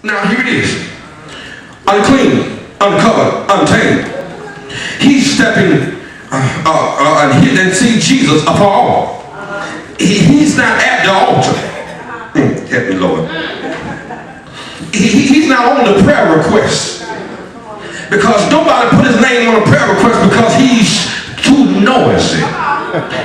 Now here it is. Unclean, uncovered, untamed. He's stepping and see Jesus afar off. He's not at the altar. Help me, Lord. He's not on the prayer request. Because nobody put his name on a prayer request because he's too noisy.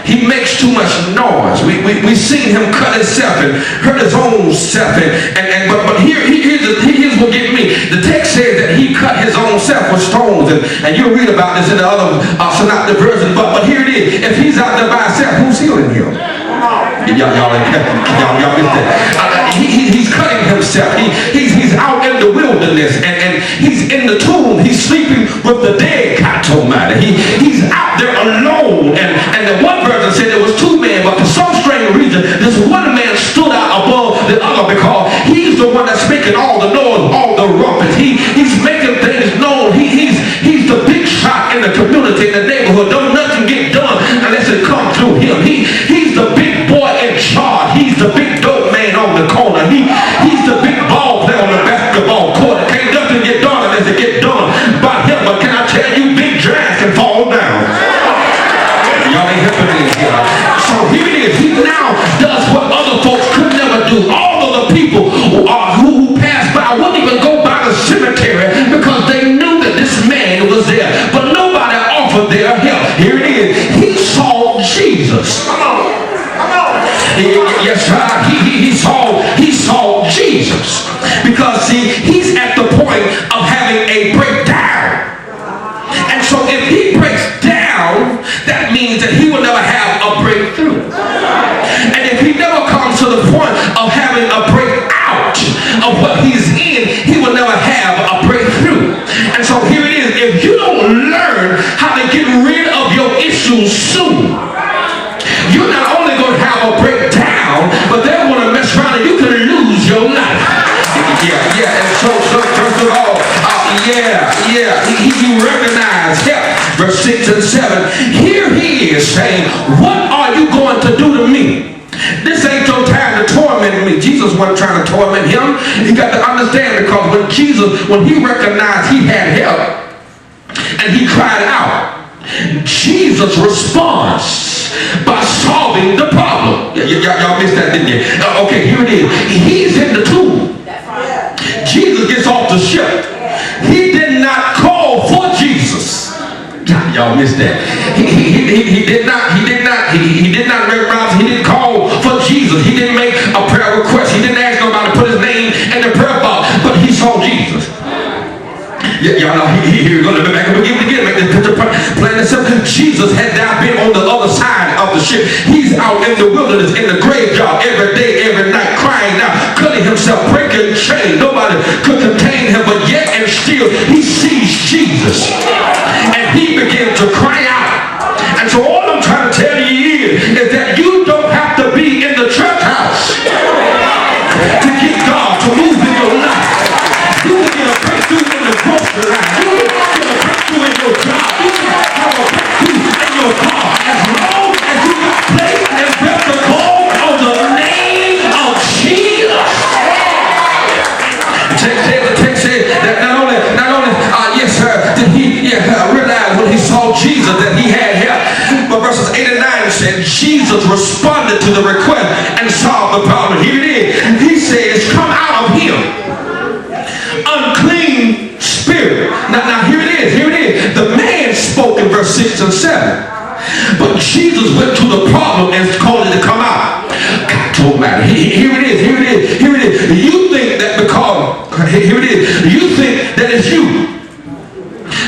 He makes too much noise. We seen him cut himself and hurt his own self. But here's what get me. The text says that he cut his own self with stones. And you'll read about this in the other synoptic version. But here it is. If he's out there by himself, who's healing him? Y'all missed that. He's cutting himself. He's out in the wilderness and he's in the tomb. He's sleeping with the dead. God Almighty. He's out there alone. And the one version said there was two men, but for some strange reason, this one man stood out above the other because he's the one that's making all the noise, all the rumpus. He's making things known. He's the big shot in the community, in the neighborhood. Don't nothing get done unless it comes through him. He's the big boy in charge. He's the big dope man on the corner. He's the big ball player on the basketball court. Can't nothing get done unless it get done by him. But can I tell you, big giants can fall down. Y'all ain't helping me here. So here it is. He now does what other folks could never do. All of the people who passed by wouldn't even go by the cemetery because they knew that this man was there. But nobody offered their help. Here it is. He saw Jesus. Come on. Yes, he saw Jesus. Because see, he's at the point of having a breakdown. And so if he breaks down, that means that he will never have a breakthrough. And if he never comes to the point of having a breakout of what he's in, he will never have a breakthrough. And so here it is. If you don't learn how to get rid of your issues soon, you're not only going to have a breakdown, but they're going to mess around and you can lose your life. Yeah. And so first of all, he recognized help. Verse 6 and 7. Here he is saying, what are you going to do to me? This ain't your time to torment me. Jesus wasn't trying to torment him. You got to understand, because when he recognized he had help and he cried out, Jesus responds by solving the problem. Y'all missed that, didn't you? Okay, here it is. He's in the tomb. Jesus gets off the ship. He did not call for Jesus. Y'all missed that. He did not recognize. He didn't call for Jesus. He didn't make a prayer request. He didn't ask nobody to put his name in the prayer box. But he saw Jesus. Y'all know he's going to be back up again, make this picture plain and simple. Jesus had now been on the other side of the ship. He's out in the wilderness, in the graveyard, every day, every night, crying out, cutting himself, breaking chains. Nobody could contain him, but yet and still he sees Jesus. And he begins to cry out. And so all I'm trying to tell you is that you don't have to be in the church house to get God to move in your life. You can get a breakthrough in the grocery line. You can get a breakthrough in your job. You can have a breakthrough in your car. As long as you got faith and breath to call on the name of Jesus. The text says that not only did he realize when he saw Jesus that he had help, but verses 8 and 9 said Jesus responded to the request and solved the problem. Here it is. He says, come out of him, unclean spirit. Now here it is. The man spoke in verse 6 and 7. But Jesus went to the problem and called it to come out. God told me, here it is. You think that you think that it's you.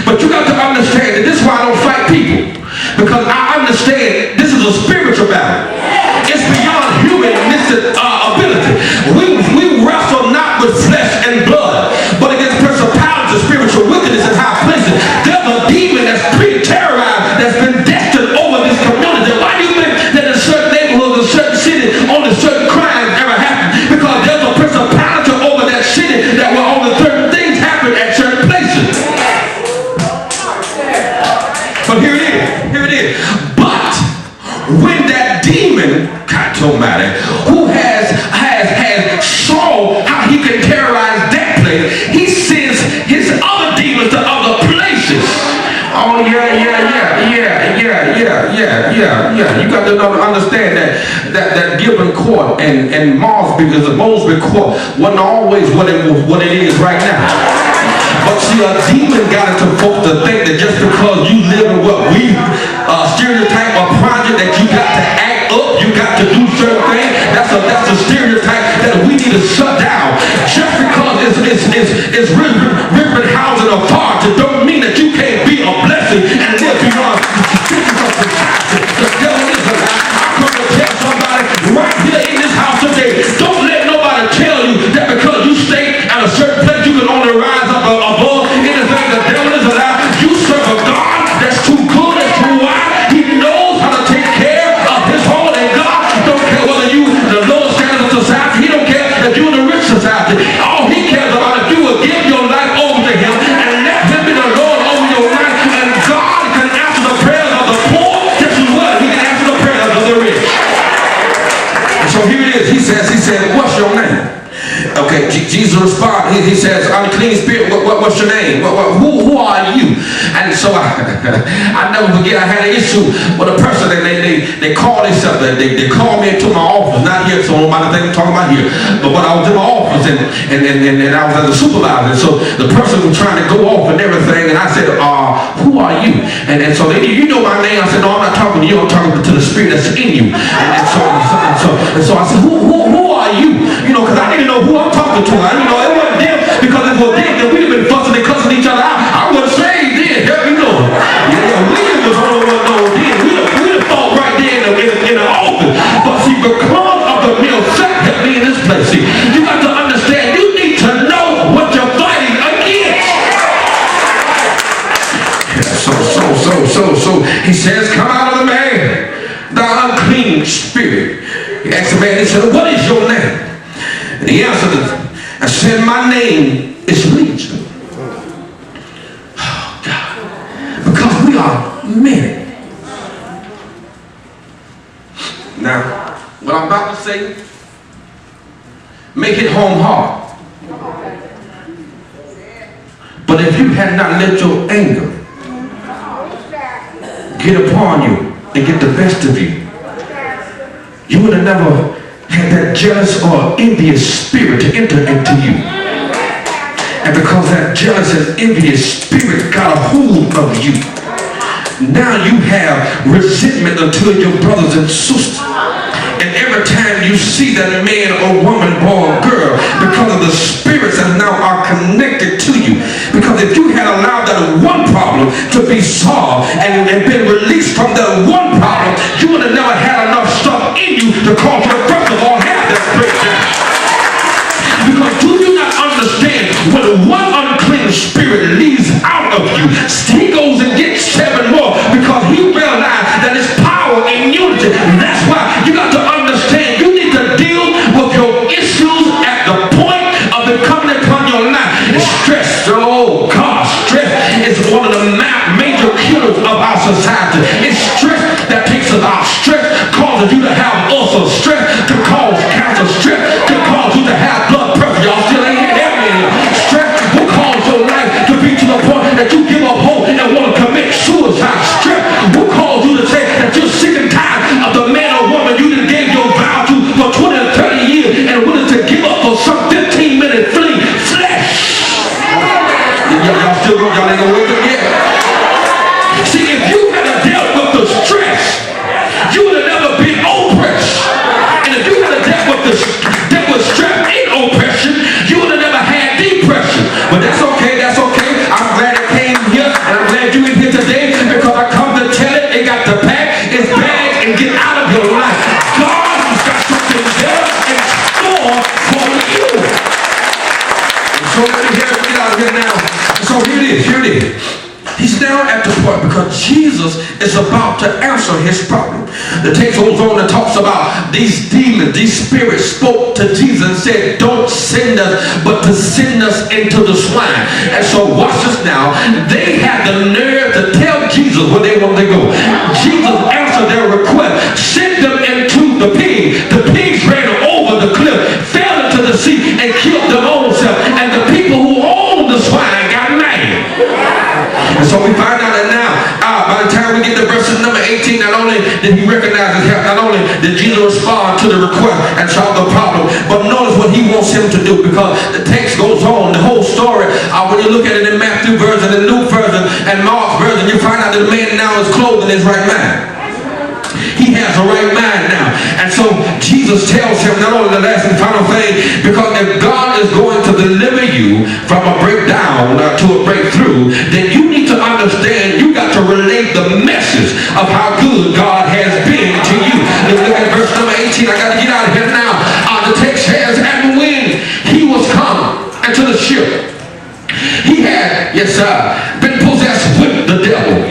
But you got to understand that this is why I don't fight people. Because I understand this is a spiritual battle. It's beyond human ability. We wrestle not with flesh and blood, but against principalities, spiritual wickedness in high places. There's a demon that's terrorized, that's been destined over this community. Why do you think that in certain neighborhoods, in certain cities, only certain crimes ever happen? Because there's a principality over that city that will only certain things happen at certain places. But here it is. But when that demon, God Almighty, who has saw how he can terrorize that place, Yeah. You got to understand that Gibbon Court and Mosby Court wasn't always what it is right now. But see, a demon got into folks to think that just because you live in what we stereotype or project that you got to act up, you got to do certain things. That's a stereotype that we need to shut down. Just because it's Richmond housing authority don't mean that you can't be a blessing and live beyond the conditions of society. The devil is a lie. I come to tell somebody right here in this house today, don't let nobody tell you that because you stay at a certain place you can only rise up above anything. The devil is a lie. You serve a God that's too good, that's too wise. He knows how to take care of his own, and God don't care whether you the lower standard of society. He don't care if you in the rich society. All he cares about if you will give your life over to him and let him be the Lord over your life, and God can answer the prayers of the poor just as well. He can answer the prayers of the rich. And so here it is. He said, what's your name? Okay, Jesus responds. He says, unclean spirit, what's your name? Who are you? And so I never forget, I had an issue with a person. They called themselves. They called me into my office, not here, so nobody think I'm talking about here. But when I was in my office and I was as a supervisor, so the person was trying to go off and everything, and I said, who are you? And so they, you know my name. I said, no, I'm not talking to you. I'm talking to the spirit that's in you. And so I said, who are you? You know, because I didn't know who I'm talking to. You know, it wasn't them, because if it was them, then we'd have been fussing and cussing each other out. I wasn't saved then. Help me know. Wiggins was on one known then. We'd have fought right there in the office. But see, because of the male sex helped me in this place. See, you got to understand, you need to know what you're fighting against. So he says, come out of the man, thou unclean spirit. He asked the man, he said, what is your name? And he answered, I said, my name is Legion. Oh, God. Because we are many. Now, what I'm about to say, make it home hard. But if you had not let your anger get upon you and get the best of you, you would have never had that jealous or envious spirit to enter into you. And because that jealous and envious spirit got a hold of you, now you have resentment unto your brothers and sisters. And every time you see that man or woman, boy or girl, because of the spirits that now are connected to you. Because if you had allowed that one problem to be solved and been released from that one problem, you would have never had enough stuff in you to cause you to first of all have that breakdown. Because do you not understand, when one unclean spirit leaves out of you, he goes and gets 7 more, because he realized that it's power in unity. And that's why you got to understand, you need to deal with your issues at the point of it coming upon your life. It's stress. Oh God, stress is one of the major killers of our society. It's stress that takes us out. Stress causes you to have ulcer. Stress to cause cancer. Stress to cause you to have blood pressure. Y'all still ain't here. Stress will cause your life to be to the point that you give up hope and want to commit suicide. Stress will cause you to say that you're sick and tired of the man or woman you done gave your vow to for 20 or 30 years and willing to give up for some 15-minute fleeing flesh. Y'all still go, y'all ain't gonna wake up yet. See, if you had dealt with the stress, you would have never been oppressed. And if you had dealt with stress in oppression, you would have never had depression. But that's okay, that's okay. I'm glad it came here, and I'm glad you in here today, because I come to tell it got to pack its bag and get out of your life. God has got something there in store for you. And so let me get out of here now. So here it is. He's now at the point, because Jesus is about to answer his problem. The text goes on and talks about these demons, these spirits spoke to Jesus and said, don't send us, but to send us into the swine. And so watch this now. They had the nerve to tell Jesus where they want to go. Jesus answered their request. Send them into the pigs. The pigs ran over the cliff, fell into the sea, and killed their own self. And the people who owned the swine got mad. And so we find out that now, by the time we get to verse number 18, not only did he recognize his help. Not only did Jesus respond to the request and solve the problem, but notice what he wants him to do, because the text goes on. The whole story, when you look at it in Matthew version, and Luke version, and Mark's version, you find out that the man now is clothed in his right mind. He has a right mind now. And so Jesus tells him not only the last and final thing, because if God is going to deliver you from a breakdown to a breakthrough, then you need to understand you got to relate the message of how good God has been to you. Let's look at verse number 18. I got to get out of here now. The text says, and when he was come into the ship, he had, been possessed with the devil,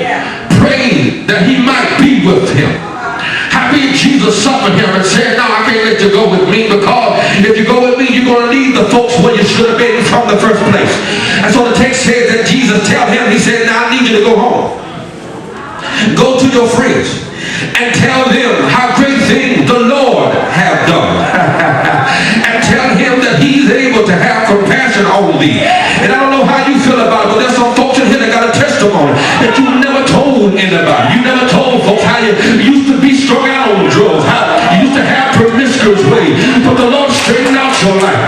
praying that he might be with him. Howbeit Jesus suffered him and said, no, I can't let you go with me, because if you go with me, you're going to leave the folks where you should have been from the first place. And so the text says that Jesus tell him, he said, now I need you to go home. Go to your friends and tell them how great things the Lord have done. And tell him that he's able to have compassion on thee. And I don't know how you feel about it, but there's some folks in here that got a testimony that you never told anybody. You never told folks how you used to be strung out on drugs, how you used to have promiscuous ways, but the Lord straightened out your life.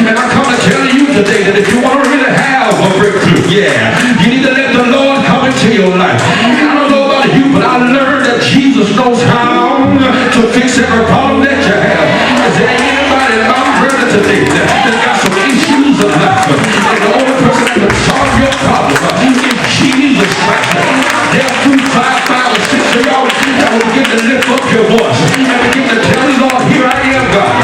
And I come to tell you today that if you want to really have a breakthrough, you need to let the Lord come into your life. And I don't know about you, but I learned that Jesus knows how to fix every problem that you have. Is there anybody in my brother today that got some issues of life, and the only person that can solve your problem is Jesus Christ? There are 2, 5, 5, or 6 of y'all that will begin to lift up your voice and begin to tell the Lord, here I am, God.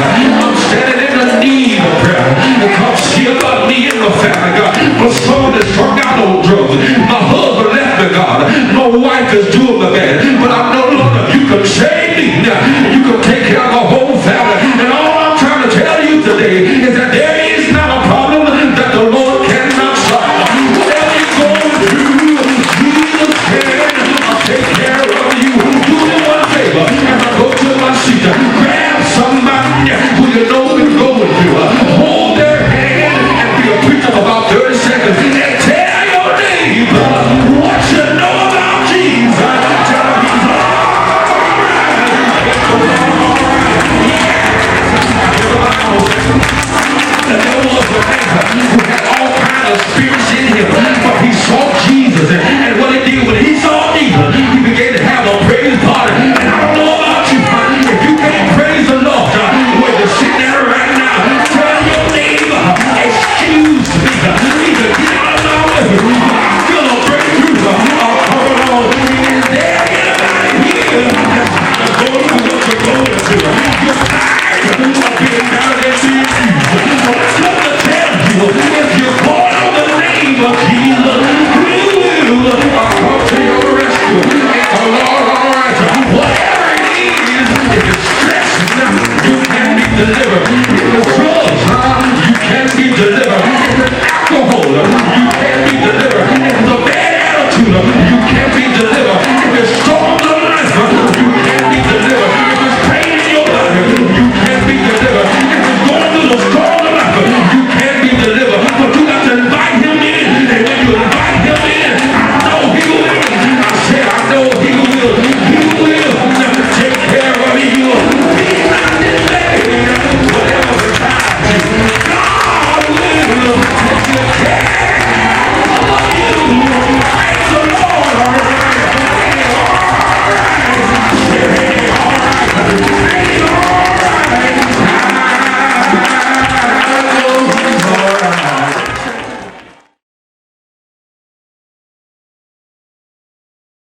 I'm standing in the need of prayer, because see about me and my family, God. My son is strung out on drugs. My husband left me, God. My wife is doing my bad, but I know, Lord, if you can save me, you can take care of the whole family. And all I'm trying to tell you today is that there is not a problem that the Lord cannot solve. Whatever you're going through, Jesus can take care of you. Do me one favor, as I go to my seat, grab somebody who you know is going through, hold their hand and be a preacher for about 30 seconds, and tell your neighbor what you know about Jesus. Tell him he's there was a man who had all kinds of spirits in